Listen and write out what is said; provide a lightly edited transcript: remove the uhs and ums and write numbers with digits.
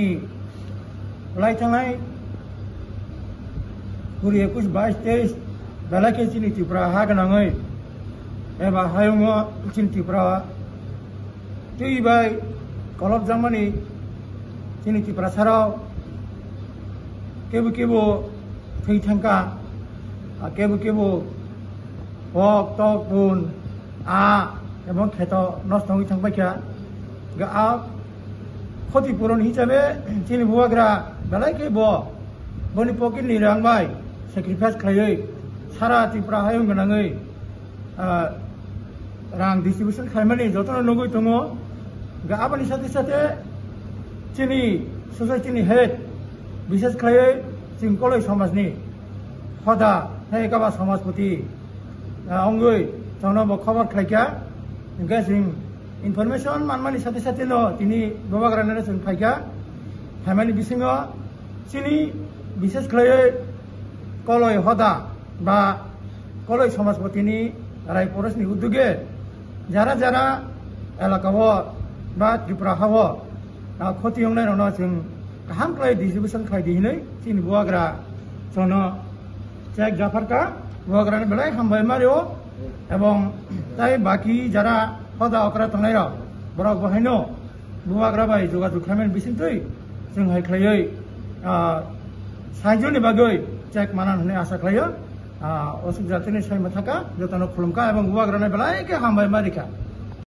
chini lai thangai kuri 21 22 belake chini Tripura ha ganangai eba hayungo chini Tripura tui bai kolop jamani chini Tripura sarao kebu thui thangka kebu hok tok bun এবং ক্ষেত নষ্ট হয়ে থাকবাইকা গা ক্ষতিপূরণ হিসাবে চিনি বুয়াগ্রা বেলাইকে বনি পকেট নি রাংবাই স্যাক্রিফাইস খাইयै সারা ত্রিপুরা হায়ং गोनाङै রাং ডিস্ট্রিবিউশন খাইমানি যতন নগৈ দङ গা আবানি সাথে সাথে চিনি সোসাইটিनि হেড বিশেষ খাইयै চিং কলাই সমাজनि হদা হেকাবা সমাজপতি অঙ্গৈ জনব খবর খাইকা গেছিং ইনফরমেশন মানমানি সাথে সাথে ন তিনি বাবাগ্রানের जों খাইকা হামানি বিসিङ চিনি বিশেষ খাইयै কলয় হদা বা কলয় সমাজপতিনি রায় পরশনি উদ্যোগে যারা যারা এলাকাব বা ত্রিপুরা হাব ক্ষতি হংনাय रनो जों गाहाम क्लाय डिस्ट्रिबिउशन खाइदिनै चिनि बुवाग्रा जन চেক জাফারকা বুয়াগ্রানি বেলায় হামবাই মারিও এবং তাই বাকি যারা হদা অকরা থানায় বরক বহাইনো বুয়াগ্রা বাই যোগাযোগ খাইমেন বিসিন্তই जों हायख्लायै साइजनि बागै চেক मानान होननाय आसा खालायो असुख जातिनि सायमा थाका जतन खुलुमका এবং बुवाग्रानि बेलायके हामबाय मारिका